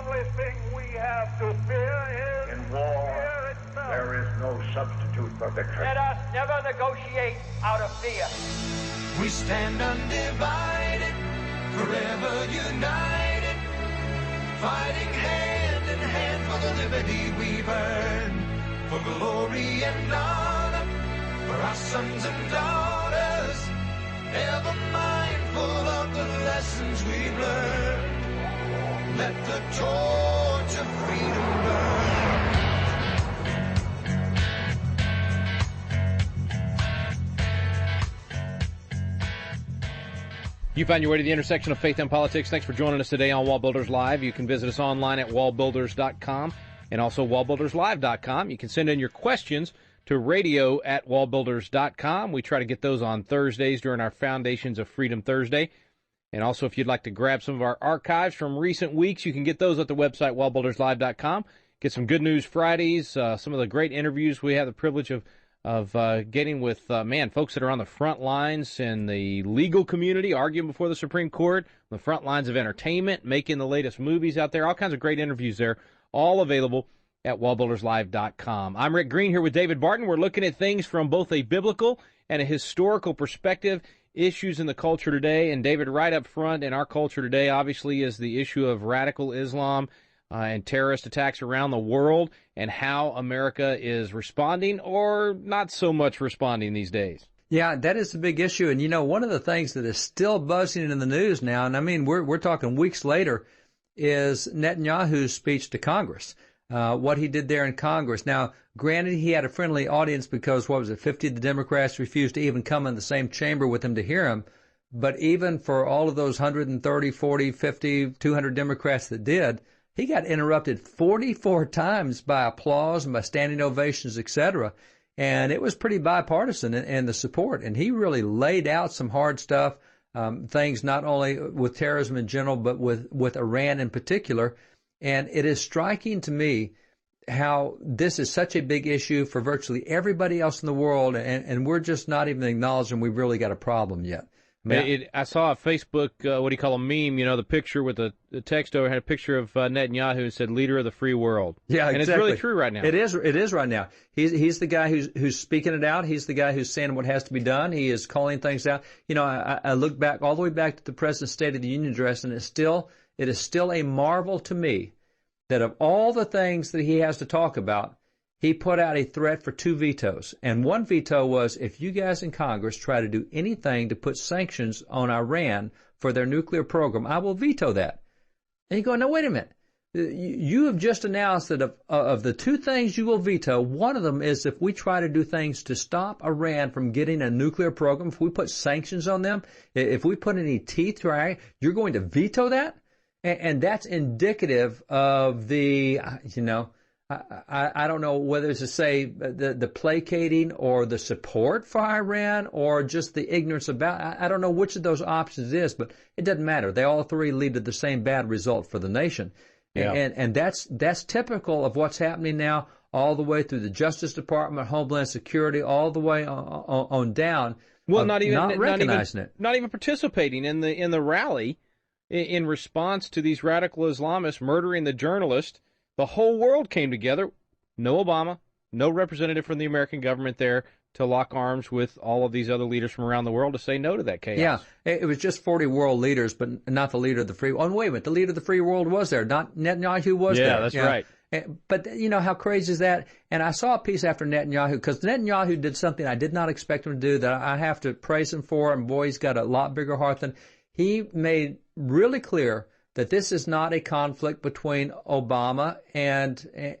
only thing we have to fear is in war, fear itself. there is no substitute for victory. Let us never negotiate out of fear. We stand undivided, forever united, fighting hand in hand for the liberty we've earned, for glory and honor, for our sons and daughters, ever mindful of the lessons we've learned. Let the torch of freedom burn. You find your way to the intersection of faith and politics. Thanks for joining us today on WallBuilders Live. You can visit us online at wallbuilders.com and also wallbuilderslive.com. You can send in your questions to radio@wallbuilders.com. We try to get those on Thursdays during our Foundations of Freedom Thursday. And also, if you'd like to grab some of our archives from recent weeks, you can get those at the website wallbuilderslive.com. Get some Good News Fridays, some of the great interviews we have the privilege of getting with, folks that are on the front lines in the legal community, arguing before the Supreme Court, on the front lines of entertainment, making the latest movies out there, all kinds of great interviews there, all available at wallbuilderslive.com. I'm Rick Green here with David Barton. We're looking at things from both a biblical and a historical perspective, issues in the culture today. And David, right up front in our culture today, obviously, is the issue of radical Islam and terrorist attacks around the world, and how America is responding or not so much responding these days. Yeah, that is a big issue. And, you know, one of the things that is still buzzing in the news now, and I mean, we're talking weeks later, is Netanyahu's speech to Congress, what he did there in Congress. Now, granted, he had a friendly audience because, 50 of the Democrats refused to even come in the same chamber with him to hear him. But even for all of those 130, 40, 50, 200 Democrats that did, he got interrupted 44 times by applause and by standing ovations, etc. And it was pretty bipartisan in the support. And he really laid out some hard stuff, things not only with terrorism in general, but with Iran in particular. And it is striking to me how this is such a big issue for virtually everybody else in the world, and we're just not even acknowledging we've really got a problem yet. I saw a Facebook, what do you call a meme, the picture with the text over, had a picture of Netanyahu and said, leader of the free world. Yeah, and exactly. It's really true right now. It is right now. He's the guy who's speaking it out. He's the guy who's saying what has to be done. He is calling things out. I look back all the way back to the President's State of the Union address, and it is still a marvel to me that of all the things that he has to talk about, he put out a threat for 2 vetoes. And one veto was, if you guys in Congress try to do anything to put sanctions on Iran for their nuclear program, I will veto that. And you go, no, wait a minute. You have just announced that of the 2 things you will veto, one of them is if we try to do things to stop Iran from getting a nuclear program, if we put sanctions on them, if we put any teeth to Iran, you're going to veto that? And that's indicative of the, I don't know whether it's to say the placating or the support for Iran or just the ignorance about. I don't know which of those options it is, but it doesn't matter. They all 3 lead to the same bad result for the nation. Yeah. And that's typical of what's happening now, all the way through the Justice Department, Homeland Security, all the way on down. Well, not even participating in the rally in response to these radical Islamists murdering the journalist. The whole world came together. No Obama, no representative from the American government there to lock arms with all of these other leaders from around the world to say no to that chaos. Yeah, it was just 40 world leaders, but not the leader of the free world. Oh, wait a minute, the leader of the free world was there, not Netanyahu was there. Yeah, that's right. But how crazy is that? And I saw a piece after Netanyahu, because Netanyahu did something I did not expect him to do that I have to praise him for, and boy, he's got a lot bigger heart than. He made really clear that this is not a conflict between Obama and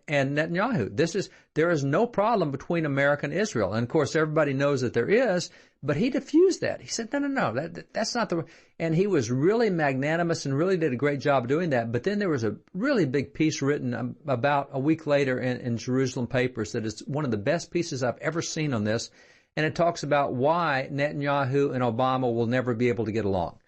Netanyahu. There is no problem between America and Israel. And of course, everybody knows that there is, but he diffused that. He said, no, that's not the, and he was really magnanimous and really did a great job doing that. But then there was a really big piece written about a week later in Jerusalem papers that is one of the best pieces I've ever seen on this. And it talks about why Netanyahu and Obama will never be able to get along.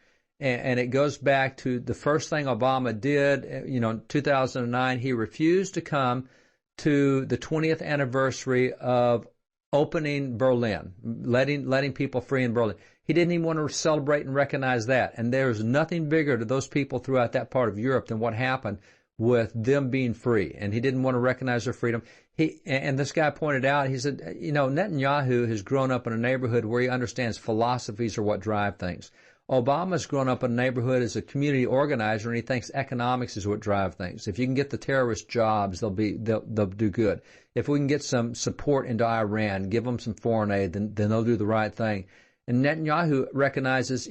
And it goes back to the first thing Obama did, in 2009, he refused to come to the 20th anniversary of opening Berlin, letting people free in Berlin. He didn't even want to celebrate and recognize that. And there's nothing bigger to those people throughout that part of Europe than what happened with them being free, and he didn't want to recognize their freedom. And this guy pointed out, he said, Netanyahu has grown up in a neighborhood where he understands philosophies are what drive things. Obama's grown up in a neighborhood as a community organizer, and he thinks economics is what drives things. If you can get the terrorist jobs, they'll do good. If we can get some support into Iran, give them some foreign aid, then they'll do the right thing. And Netanyahu recognizes,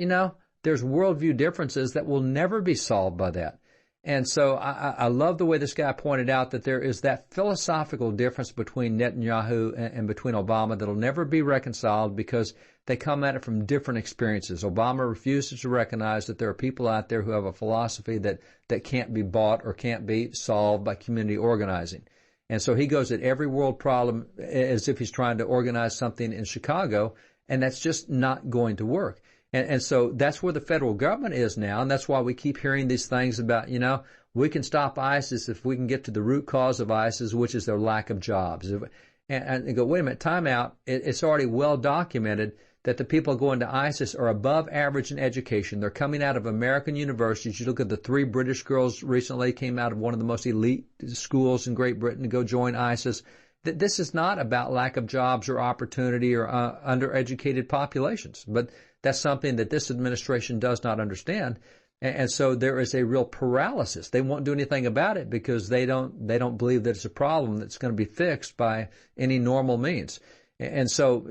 there's worldview differences that will never be solved by that. And so I love the way this guy pointed out that there is that philosophical difference between Netanyahu and between Obama that'll never be reconciled because they come at it from different experiences. Obama refuses to recognize that there are people out there who have a philosophy that can't be bought or can't be solved by community organizing. And so he goes at every world problem as if he's trying to organize something in Chicago, and that's just not going to work. And so that's where the federal government is now, and that's why we keep hearing these things about, we can stop ISIS if we can get to the root cause of ISIS, which is their lack of jobs. And go, wait a minute, time out. It's already well documented that the people going to ISIS are above average in education. They're coming out of American universities. You look at the 3 British girls recently came out of one of the most elite schools in Great Britain to go join ISIS. This is not about lack of jobs or opportunity or undereducated populations, but that's something that this administration does not understand. And so there is a real paralysis. They won't do anything about it because they don't believe that it's a problem that's going to be fixed by any normal means. And so,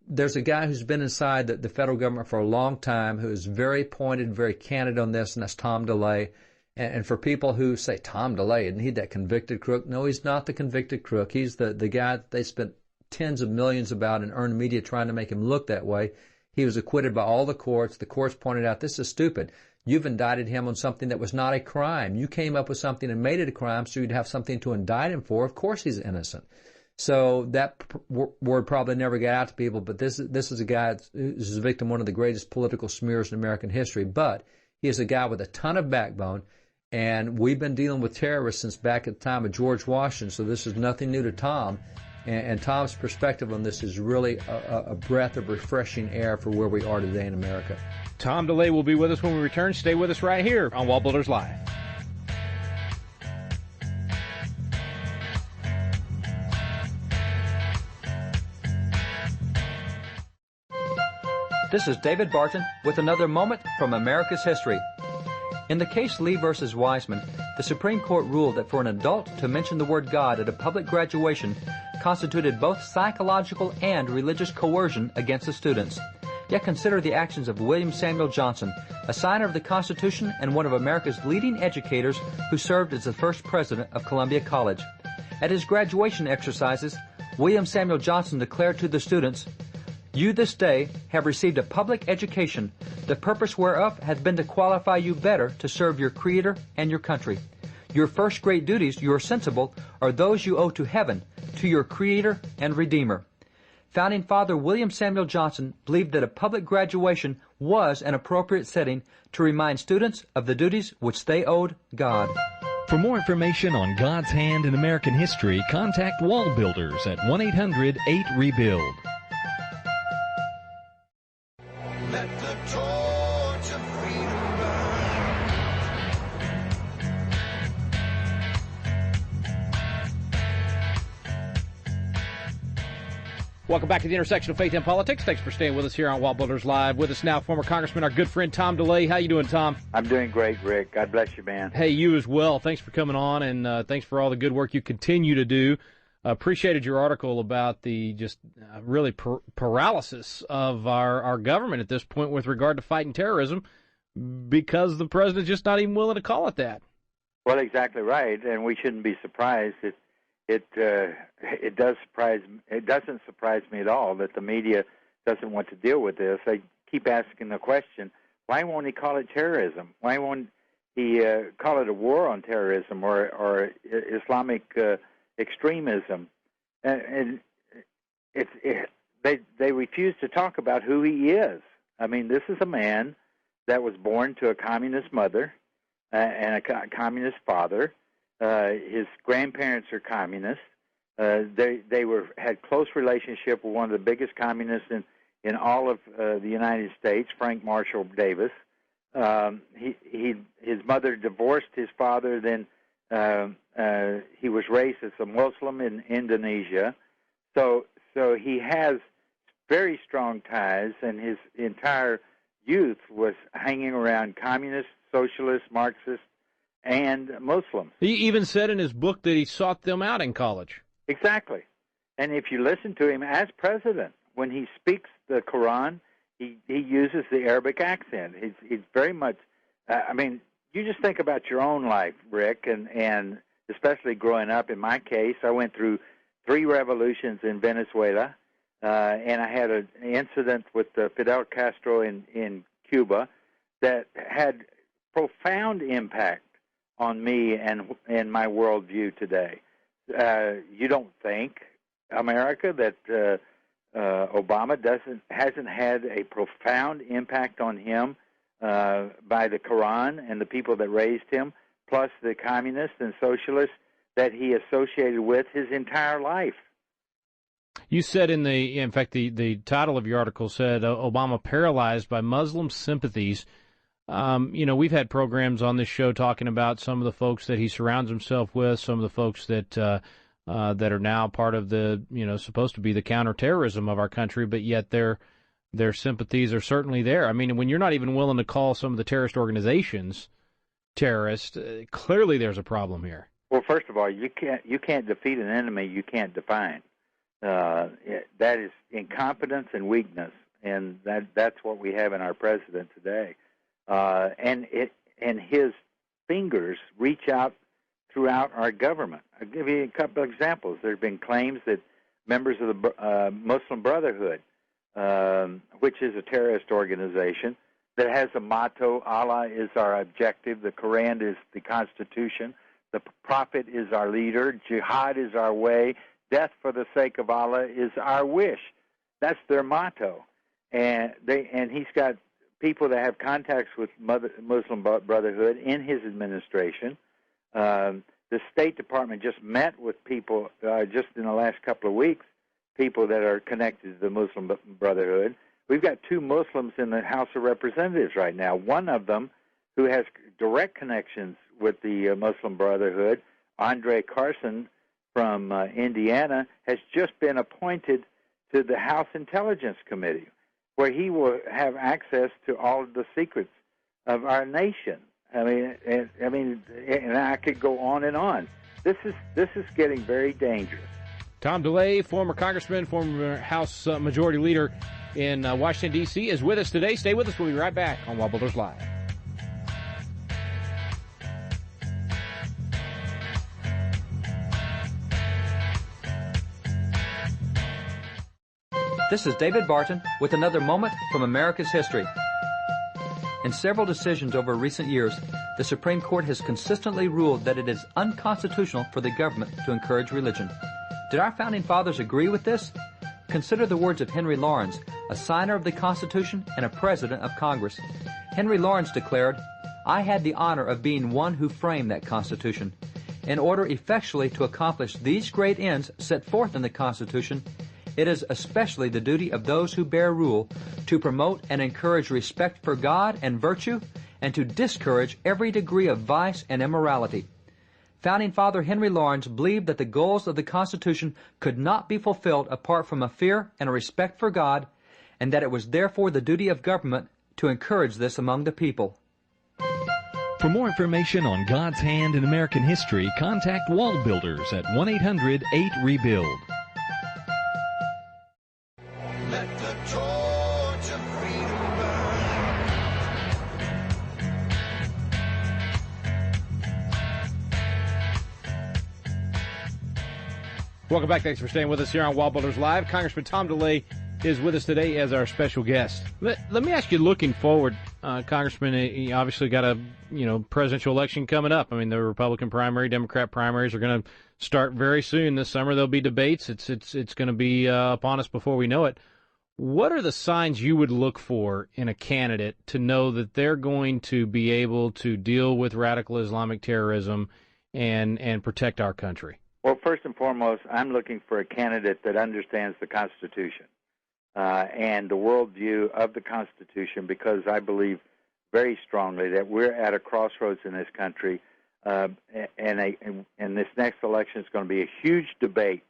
there's a guy who's been inside the federal government for a long time who is very pointed, very candid on this, and that's Tom DeLay. And for people who say, Tom DeLay, isn't he that convicted crook? No, he's not the convicted crook. He's the guy that they spent tens of millions about and earned media trying to make him look that way. He was acquitted by all the courts. The courts pointed out, this is stupid. You've indicted him on something that was not a crime. You came up with something and made it a crime so you'd have something to indict him for. Of course he's innocent. So that word probably never got out to people, but this is a guy who's a victim of one of the greatest political smears in American history. But he is a guy with a ton of backbone, and we've been dealing with terrorists since back at the time of George Washington, so this is nothing new to Tom. And Tom's perspective on this is really a breath of refreshing air for where we are today in America. Tom DeLay will be with us when we return. Stay with us right here on WallBuilders Live. This is David Barton with another moment from America's history. In the case Lee versus Wiseman, the Supreme Court ruled that for an adult to mention the word God at a public graduation constituted both psychological and religious coercion against the students. Yet consider the actions of William Samuel Johnson, a signer of the Constitution and one of America's leading educators who served as the first president of Columbia College. At his graduation exercises, William Samuel Johnson declared to the students, "You this day have received a public education, the purpose whereof hath been to qualify you better to serve your Creator and your country. Your first great duties, you are sensible, are those you owe to heaven, to your Creator and Redeemer." Founding Father William Samuel Johnson believed that a public graduation was an appropriate setting to remind students of the duties which they owed God. For more information on God's hand in American history, contact WallBuilders at 1-800-8-REBUILD. Let the torch of freedom burn. Welcome back to the intersection of faith and politics. Thanks for staying with us here on WallBuilders Live. With us now, former Congressman, our good friend Tom DeLay. How you doing, Tom? I'm doing great, Rick. God bless you, man. Hey, you as well. Thanks for coming on, and thanks for all the good work you continue to do. Appreciated your article about the just really paralysis of our government at this point with regard to fighting terrorism, because the president's just not even willing to call it that. Well, exactly right, and we shouldn't be surprised. It doesn't surprise me at all that the media doesn't want to deal with this. I keep asking the question, why won't he call it terrorism? Why won't he call it a war on terrorism or Islamic extremism? And they refuse to talk about who he is. I mean, this is a man that was born to a communist mother and a communist father. His grandparents are communists. They had close relationship with one of the biggest communists in all of the United States, Frank Marshall Davis. His mother divorced his father, then He was raised as a Muslim in Indonesia, so he has very strong ties, and his entire youth was hanging around communists, socialists, Marxists, and Muslims. He even said in his book that he sought them out in college. Exactly. And if you listen to him as president, when he speaks the Quran, he uses the Arabic accent. He's very much, I mean, you just think about your own life, Rick, and especially growing up. In my case, I went through 3 revolutions in Venezuela, and I had an incident with Fidel Castro in Cuba that had profound impact on me and my worldview today. You don't think, America, that Obama hasn't had a profound impact on him by the Quran and the people that raised him, plus the communists and socialists that he associated with his entire life. You said in fact, the title of your article said Obama paralyzed by Muslim sympathies. We've had programs on this show talking about some of the folks that he surrounds himself with, some of the folks that are now part of the, supposed to be the counterterrorism of our country, but yet their sympathies are certainly there. I mean, when you're not even willing to call some of the terrorist organizations terrorists, clearly there's a problem here. Well, first of all, you can't defeat an enemy you can't define. That is incompetence and weakness, and that's what we have in our president today. And his fingers reach out throughout our government. I'll give you a couple of examples. There have been claims that members of the Muslim Brotherhood, which is a terrorist organization that has a motto, Allah is our objective, the Quran is the Constitution, the Prophet is our leader, jihad is our way, death for the sake of Allah is our wish. That's their motto. And he's got people that have contacts with Muslim Brotherhood in his administration. The State Department just met with people just in the last couple of weeks, people that are connected to the Muslim Brotherhood. We've got 2 Muslims in the House of Representatives right now. One of them, who has direct connections with the Muslim Brotherhood, Andre Carson from Indiana, has just been appointed to the House Intelligence Committee, where he will have access to all of the secrets of our nation. I mean, and I could go on and on. This is getting very dangerous. Tom DeLay, former congressman, former House Majority Leader in Washington, D.C., is with us today. Stay with us. We'll be right back on WallBuilders Live. This is David Barton with another moment from America's history. In several decisions over recent years, the Supreme Court has consistently ruled that it is unconstitutional for the government to encourage religion. Did our founding fathers agree with this? Consider the words of Henry Laurens, a signer of the Constitution and a president of Congress. Henry Laurens declared, "I had the honor of being one who framed that Constitution. In order effectually to accomplish these great ends set forth in the Constitution, it is especially the duty of those who bear rule to promote and encourage respect for God and virtue, and to discourage every degree of vice and immorality." Founding Father Henry Laurens believed that the goals of the Constitution could not be fulfilled apart from a fear and a respect for God, and that it was therefore the duty of government to encourage this among the people. For more information on God's hand in American history, contact WallBuilders at 1-800-8-REBUILD. Let the torch of freedom burn. Welcome back. Thanks for staying with us here on WallBuilders Live. Congressman Tom DeLay is with us today as our special guest. Let me ask you, looking forward, Congressman, you obviously got a presidential election coming up. I mean, the Republican primary, Democrat primaries are going to start very soon this summer. There'll be debates. It's going to be upon us before we know it. What are the signs you would look for in a candidate to know that they're going to be able to deal with radical Islamic terrorism and protect our country? Well, first and foremost, I'm looking for a candidate that understands the Constitution and the worldview of the Constitution, because I believe very strongly that we're at a crossroads in this country and this next election is going to be a huge debate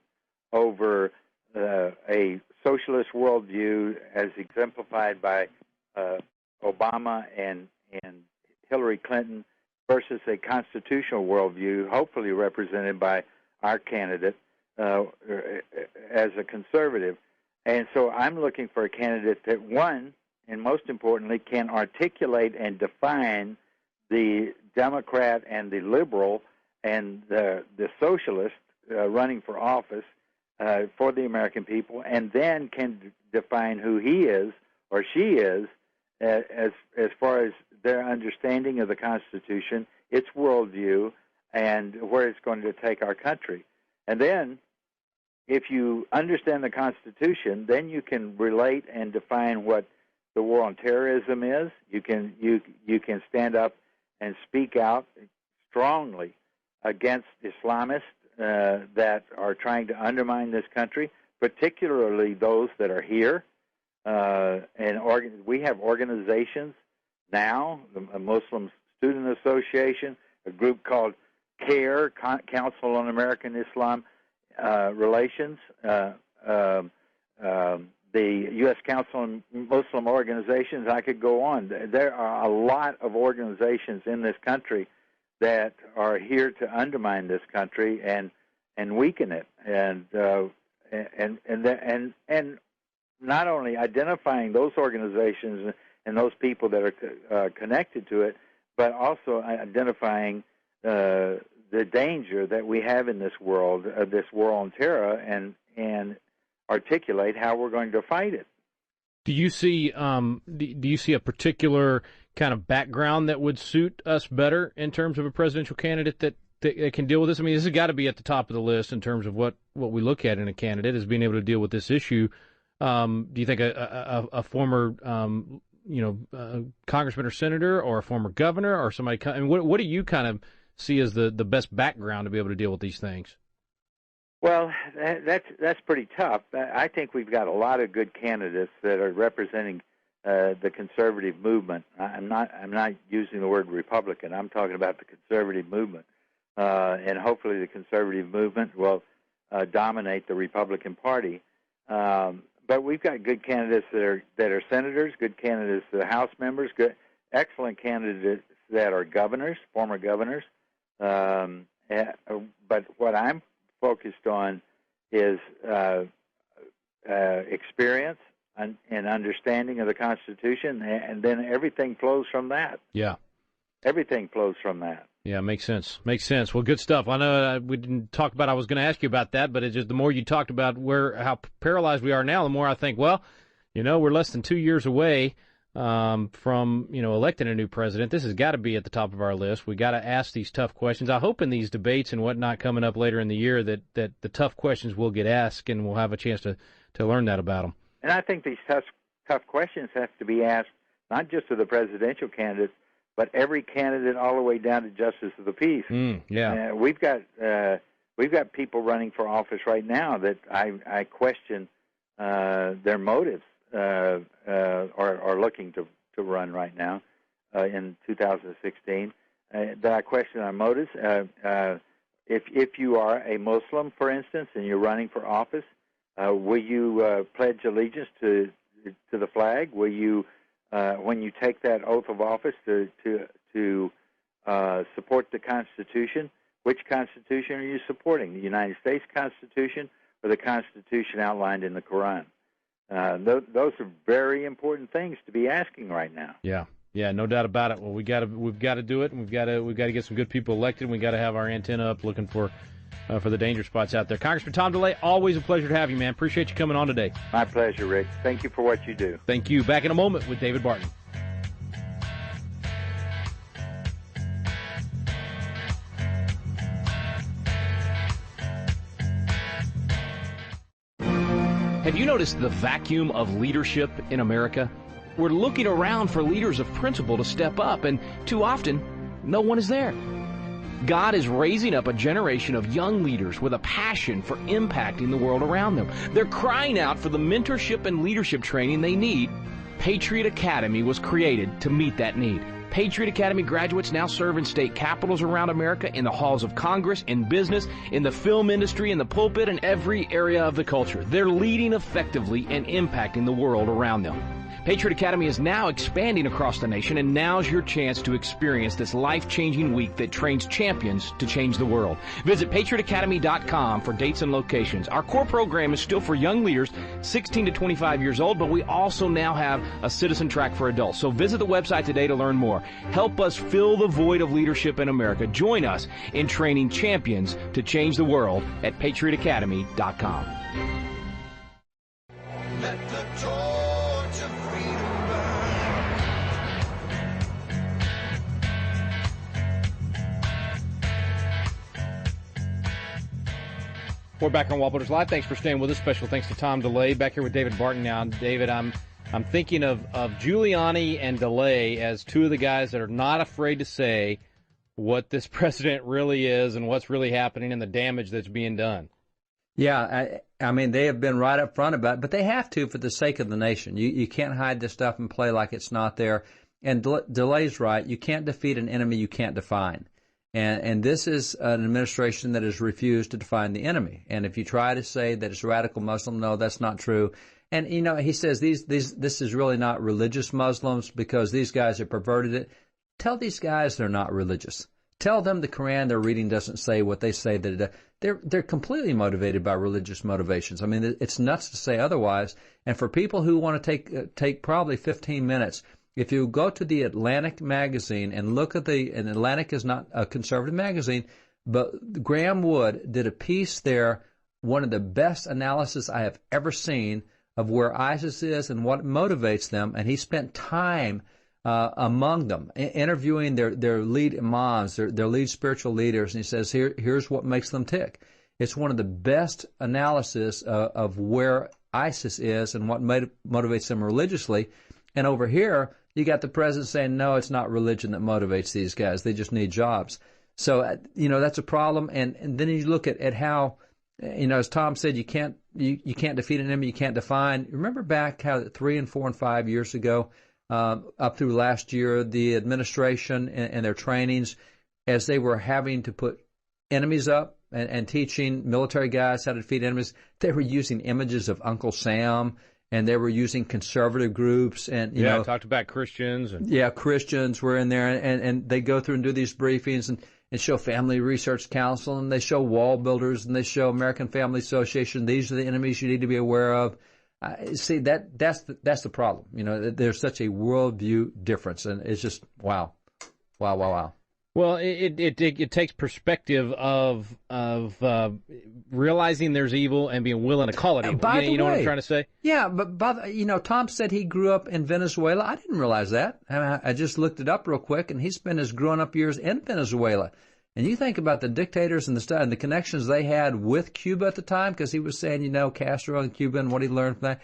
over a socialist worldview as exemplified by Obama and Hillary Clinton versus a constitutional worldview, hopefully represented by our candidate as a conservative. And so I'm looking for a candidate that, one, and most importantly, can articulate and define the Democrat and the liberal and the socialist running for office for the American people, and then can define who he is or she is as far as their understanding of the Constitution, its worldview, and where it's going to take our country. And then, if you understand the Constitution, then you can relate and define what the war on terrorism is. You can stand up and speak out strongly against Islamists that are trying to undermine this country, particularly those that are here. We have organizations now, a Muslim Student Association, a group called CARE, Council on American Islam Relations, the U.S. Council on Muslim Organizations. I could go on. There are a lot of organizations in this country that are here to undermine this country and weaken it, and not only identifying those organizations and those people that are connected to it, but also identifying the danger that we have in this world, this war on terror, and articulate how we're going to fight it. Do you see a particular kind of background that would suit us better in terms of a presidential candidate that can deal with this? I mean, this has got to be at the top of the list in terms of what we look at in a candidate is being able to deal with this issue. Do you think a former congressman or senator, or a former governor, or somebody? I mean, what do you kind of see as the best background to be able to deal with these things? Well, that's pretty tough. I think we've got a lot of good candidates that are representing the conservative movement. I'm not using the word Republican. I'm talking about the conservative movement, and hopefully the conservative movement will dominate the Republican Party. But we've got good candidates that are senators, good candidates that are House members, excellent candidates that are governors, former governors. But what I'm focused on is experience and understanding of the Constitution, and then everything flows from that. Yeah. Everything flows from that. Yeah, makes sense. Makes sense. Well, good stuff. I know we didn't talk about, I was going to ask you about that, but it's just the more you talked about how paralyzed we are now, the more I think, well, we're less than 2 years away from, electing a new president. This has got to be at the top of our list. We got to ask these tough questions. I hope in these debates and whatnot coming up later in the year that the tough questions will get asked, and we'll have a chance to learn that about them. And I think these tough questions have to be asked not just of the presidential candidates, but every candidate all the way down to justice of the peace. We've got people running for office right now that I question their motives, or looking to run right now in 2016. That I question our motives. If you are a Muslim, for instance, and you're running for office, will you pledge allegiance to the flag? Will you, when you take that oath of office, to support the Constitution? Which Constitution are you supporting? The United States Constitution or the Constitution outlined in the Quran? Those are very important things to be asking right now. Yeah, no doubt about it. Well, we've got to do it, and we've got to get some good people elected. And we've got to have our antenna up, looking for the danger spots out there. Congressman Tom DeLay, always a pleasure to have you, man. Appreciate you coming on today. My pleasure, Rick. Thank you for what you do. Thank you. Back in a moment with David Barton. Have you noticed the vacuum of leadership in America? We're looking around for leaders of principle to step up, and too often, no one is there. God is raising up a generation of young leaders with a passion for impacting the world around them. They're crying out for the mentorship and leadership training they need. Patriot Academy was created to meet that need. Patriot Academy graduates now serve in state capitals around America, in the halls of Congress, in business, in the film industry, in the pulpit, and every area of the culture. They're leading effectively and impacting the world around them. Patriot Academy is now expanding across the nation, and now's your chance to experience this life-changing week that trains champions to change the world. Visit patriotacademy.com for dates and locations. Our core program is still for young leaders 16 to 25 years old, but we also now have a citizen track for adults. So visit the website today to learn more. Help us fill the void of leadership in America. Join us in training champions to change the world at patriotacademy.com. Let the torch of freedom burn. We're back on WallBuilders Live. Thanks for staying with us. Special thanks to Tom DeLay. Back here with David Barton now. David, I'm thinking of Giuliani and DeLay as two of the guys that are not afraid to say what this president really is and what's really happening and the damage that's being done. Yeah, I mean, they have been right up front about it, but they have to for the sake of the nation. You can't hide this stuff and play like it's not there. And DeLay's right. You can't defeat an enemy you can't define. And this is an administration that has refused to define the enemy. And if you try to say that it's radical Muslim, no, that's not true. And, you know, he says this is really not religious Muslims because these guys have perverted it. Tell these guys they're not religious. Tell them the Quran they're reading doesn't say what they say that it does. They're completely motivated by religious motivations. I mean, it's nuts to say otherwise. And for people who want to take probably 15 minutes, if you go to the Atlantic magazine and look at and Atlantic is not a conservative magazine, but Graham Wood did a piece there, one of the best analysis I have ever seen of where ISIS is and what motivates them. And he spent time among them, interviewing their lead imams, their lead spiritual leaders, and he says, here's what makes them tick. It's one of the best analysis of where ISIS is and what motivates them religiously. And over here, you got the president saying, no, it's not religion that motivates these guys. They just need jobs. So, you know, that's a problem. And then you look at how, you know, as Tom said, you can't defeat an enemy you can't define. Remember back how 3 and 4 and 5 years ago, up through last year, the administration and their trainings, as they were having to put enemies up and teaching military guys how to defeat enemies, they were using images of Uncle Sam, and they were using conservative groups. And you know, talked about Christians. Christians were in there, and they go through and do these briefings and show Family Research Council, and they show WallBuilders, and they show American Family Association. These are the enemies you need to be aware of. See, that's the problem. You know, there's such a worldview difference, and it's just wow. Well, it takes perspective of realizing there's evil and being willing to call it evil. You know what I'm trying to say? Yeah, but you know, Tom said he grew up in Venezuela. I didn't realize that. I just looked it up real quick, and he spent his growing up years in Venezuela. And you think about the dictators and the connections they had with Cuba at the time, because he was saying, you know, Castro and Cuba and what he learned from that.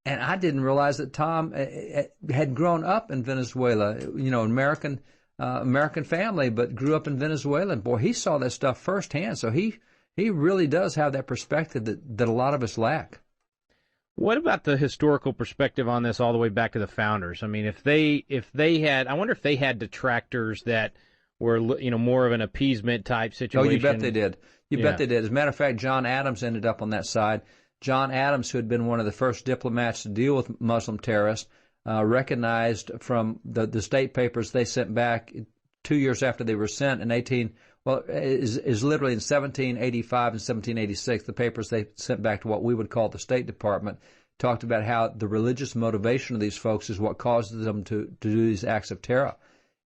And I didn't realize that Tom had grown up in Venezuela, you know, American family, but grew up in Venezuela. And boy, he saw that stuff firsthand. So he really does have that perspective that a lot of us lack. What about the historical perspective on this all the way back to the founders? I mean, if they had, I wonder if they had detractors that were, you know, more of an appeasement type situation. Oh, you bet they did. You bet they did. As a matter of fact, John Adams ended up on that side. John Adams, who had been one of the first diplomats to deal with Muslim terrorists, recognized from the state papers they sent back 2 years after they were sent is literally in 1785 and 1786, the papers they sent back to what we would call the State Department talked about how the religious motivation of these folks is what caused them to do these acts of terror.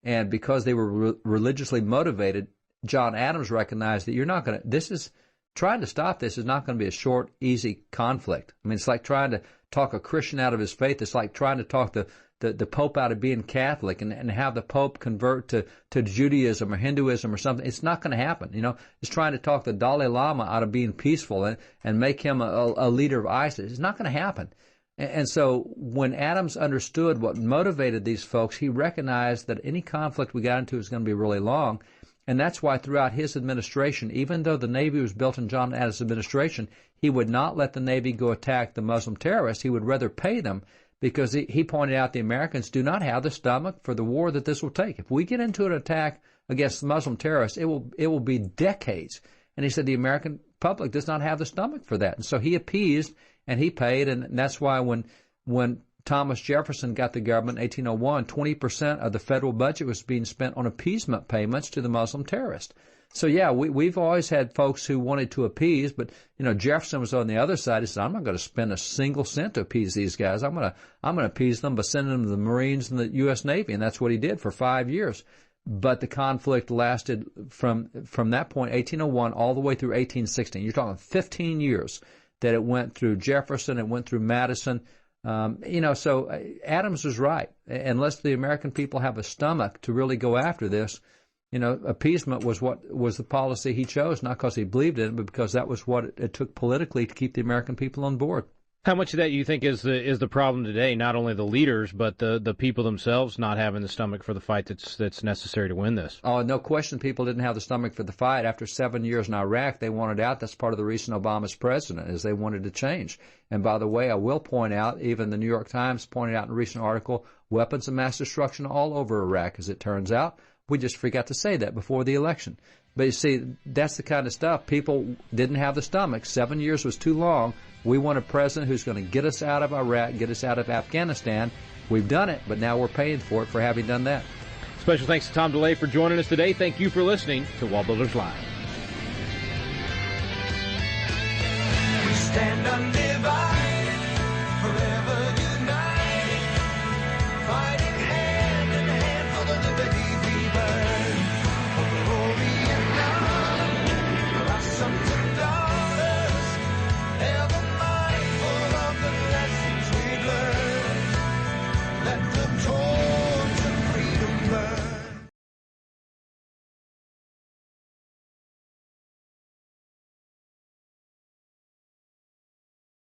And because they were religiously motivated, John Adams recognized that trying to stop this is not going to be a short, easy conflict. I mean, it's like trying to talk a Christian out of his faith. It's like trying to talk the Pope out of being Catholic and have the Pope convert to Judaism or Hinduism or something. It's not going to happen. You know, it's trying to talk the Dalai Lama out of being peaceful and make him a leader of ISIS. It's not going to happen. And so when Adams understood what motivated these folks, he recognized that any conflict we got into is going to be really long. And that's why throughout his administration, even though the Navy was built in John Adams' administration, he would not let the Navy go attack the Muslim terrorists. He would rather pay them because he pointed out the Americans do not have the stomach for the war that this will take. If we get into an attack against Muslim terrorists, it will be decades. And he said the American public does not have the stomach for that. And so he appeased and he paid, and that's why when Thomas Jefferson got the government in 1801, 20% of the federal budget was being spent on appeasement payments to the Muslim terrorists. So yeah, we've always had folks who wanted to appease, but Jefferson was on the other side. He said, "I'm not going to spend a single cent to appease these guys. I'm going to appease them by sending them to the Marines and the U.S. Navy," and that's what he did for 5 years. But the conflict lasted from that point, 1801, all the way through 1816. You're talking 15 years that it went through Jefferson, it went through Madison. So Adams was right. Unless the American people have a stomach to really go after this, appeasement was the policy he chose, not because he believed in it, but because that was what it took politically to keep the American people on board. How much of that you think is the problem today? Not only the leaders, but the people themselves not having the stomach for the fight that's necessary to win this. Oh, no question, people didn't have the stomach for the fight. After 7 years in Iraq, they wanted out. That's part of the reason Obama's president, is they wanted to change. And by the way, I will point out, even the New York Times pointed out in a recent article, weapons of mass destruction all over Iraq, as it turns out. We just forgot to say that before the election. But you see, that's the kind of stuff. People didn't have the stomach. 7 years was too long. We want a president who's going to get us out of Iraq, get us out of Afghanistan. We've done it, but now we're paying for it for having done that. Special thanks to Tom DeLay for joining us today. Thank you for listening to WallBuilders Live. We stand undivided.